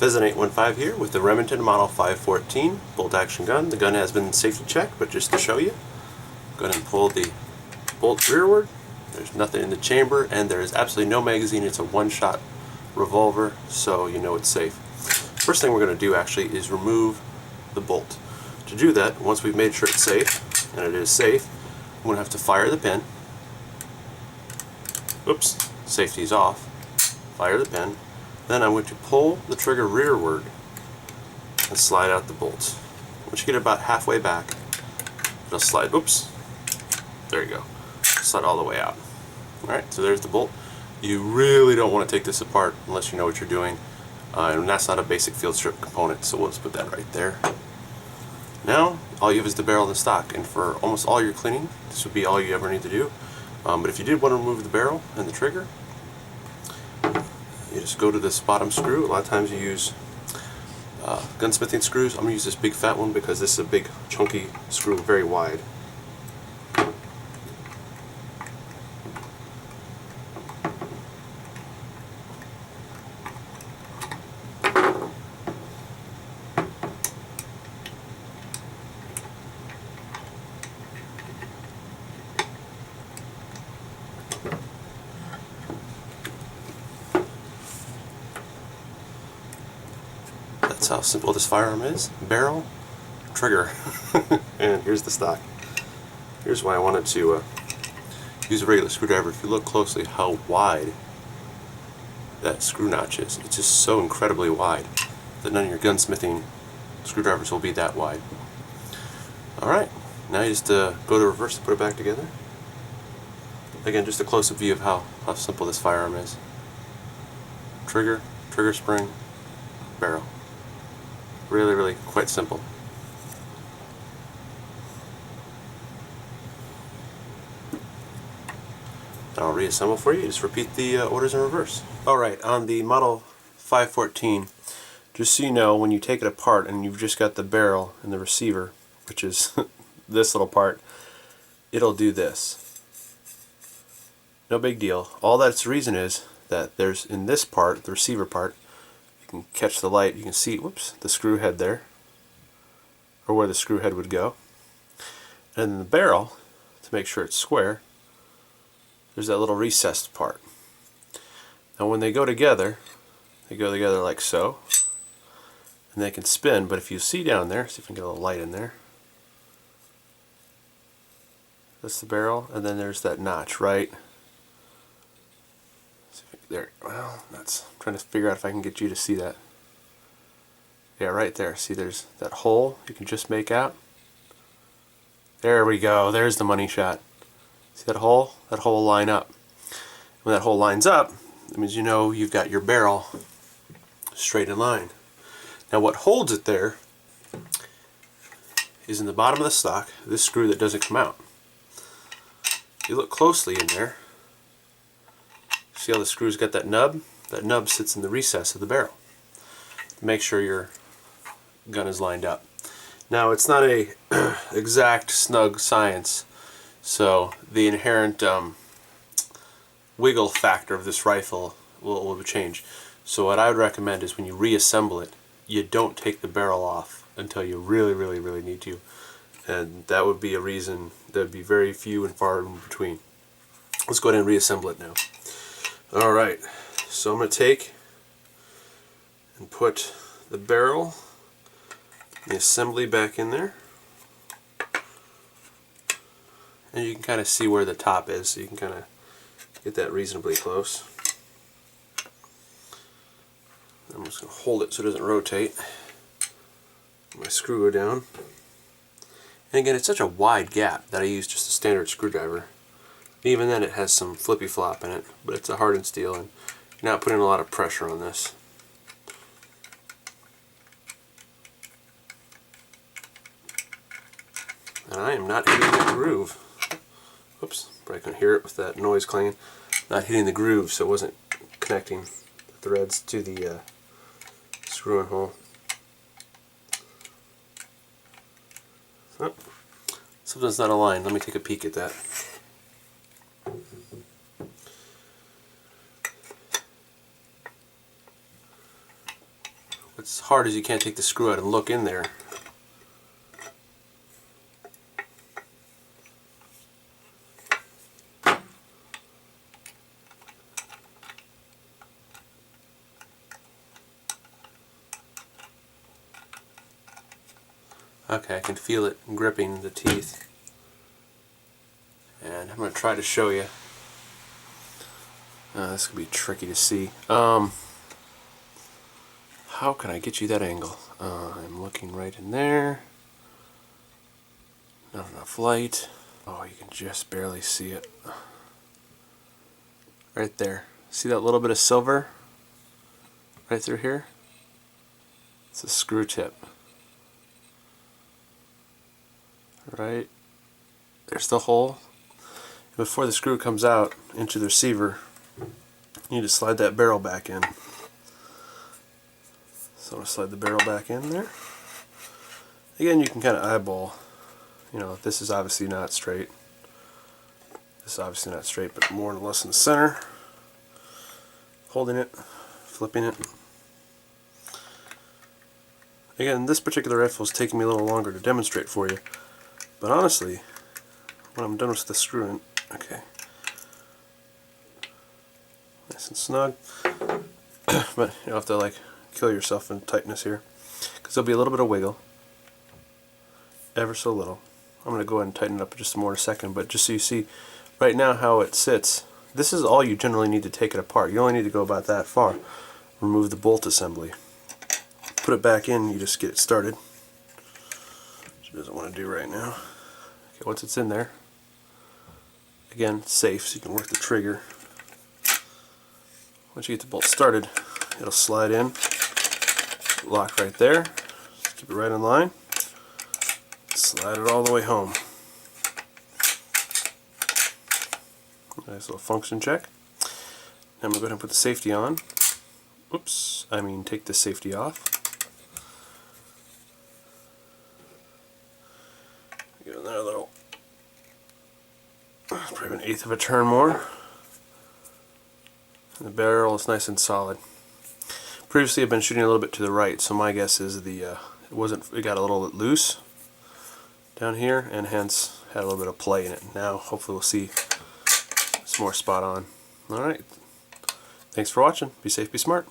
Pheasant 815 here with the Remington Model 514 bolt action gun. The gun has been safety checked, but just to show you, go ahead and pull the bolt rearward. There's nothing in the chamber, and there is absolutely no magazine. It's a one-shot revolver, so you know it's safe. First thing we're going to do actually is remove the bolt. To do that, once we've made sure it's safe, and it is safe, I'm going to have to fire the pin. Oops, safety's off. Fire the pin. Then I'm going to pull the trigger rearward and slide out the bolt. Once you get about halfway back, it'll slide, oops, there you go, slide all the way out. Alright, so there's the bolt. You really don't want to take this apart unless you know what you're doing, and that's not a basic field strip component, so we'll just put that right there. Now, all you have is the barrel and the stock, and for almost all your cleaning, this would be all you ever need to do. But if you did want to remove the barrel and the trigger, you just go to this bottom screw. A lot of times you use gunsmithing screws. I'm going to use this big fat one because this is a big chunky screw, very wide. That's how simple this firearm is. Barrel, trigger, and here's the stock. Here's why I wanted to use a regular screwdriver. If you look closely how wide that screw notch is, it's just so incredibly wide that none of your gunsmithing screwdrivers will be that wide. Alright, now you just go to reverse and put it back together. Again, just a close-up view of how simple this firearm is. Trigger, trigger spring, barrel. Really, really quite simple. I'll reassemble for you. Just repeat the orders in reverse. Alright, on the Model 514, just so you know, when you take it apart and you've just got the barrel and the receiver, which is this little part, it'll do this. No big deal. All that's the reason is that there's, in this part, the receiver part, you can catch the light, you can see, whoops, the screw head there, or where the screw head would go. And then the barrel, to make sure it's square, there's that little recessed part. Now when they go together like so, and they can spin, but if you see down there, see if I can get a little light in there, that's the barrel, and then there's that notch, right? There, well, I'm trying to figure out if I can get you to see that. Yeah, right there. See, there's that hole you can just make out. There we go. There's the money shot. See that hole? That hole will line up. When that hole lines up, that means you know you've got your barrel straight in line. Now what holds it there is in the bottom of the stock, this screw that doesn't come out. If you look closely in there, see how the screw's got that nub? That nub sits in the recess of the barrel to make sure your gun is lined up. Now it's not a exact snug science, so the inherent wiggle factor of this rifle will change. So what I would recommend is when you reassemble it, you don't take the barrel off until you really, really, really need to. And that would be a reason that would be very few and far in between. Let's go ahead and reassemble it now. Alright, so I'm going to take and put the barrel, the assembly back in there. And you can kind of see where the top is, so you can kind of get that reasonably close. I'm just going to hold it so it doesn't rotate. I'm going to screw it down. And again, it's such a wide gap that I use just a standard screwdriver. Even then it has some flippy flop in it, but it's a hardened steel and you're not putting a lot of pressure on this. And I am not hitting the groove. Oops, probably couldn't hear it with that noise clanging. Not hitting the groove, so it wasn't connecting the threads to the screw and hole. Oh, something's not aligned. Let me take a peek at that. What's hard is you can't take the screw out and look in there. Okay, I can feel it gripping the teeth. And I'm going to try to show you. This could be tricky to see. How can I get you that angle? I'm looking right in there. Not enough light. Oh, you can just barely see it. Right there. See that little bit of silver? Right through here? It's a screw tip. Right. There's the hole. Before the screw comes out into the receiver, you need to slide that barrel back in. So I'm going to slide the barrel back in there. Again, you can kind of eyeball. You know, this is obviously not straight. This is obviously not straight, but more or less in the center. Holding it, flipping it. Again, this particular rifle is taking me a little longer to demonstrate for you. But honestly, when I'm done with the screwing, okay, nice and snug. But you don't have to like kill yourself in tightness here, because there'll be a little bit of wiggle, ever so little. I'm going to go ahead and tighten it up just more in a second, but just so you see right now how it sits, this is all you generally need to take it apart. You only need to go about that far. Remove the bolt assembly. Put it back in, you just get it started. Which it doesn't want to do right now. Okay, once it's in there, again, it's safe, so you can work the trigger. Once you get the bolt started, it'll slide in, lock right there, just keep it right in line, slide it all the way home. Nice little function check. Now I'm going to go ahead and put the safety on. Oops, take the safety off. Give it another little, probably an eighth of a turn more. And the barrel is nice and solid. Previously I've been shooting a little bit to the right, so my guess is it got a little bit loose down here, and hence had a little bit of play in it. Now hopefully we'll see it's more spot on. Alright, thanks for watching. Be safe, be smart.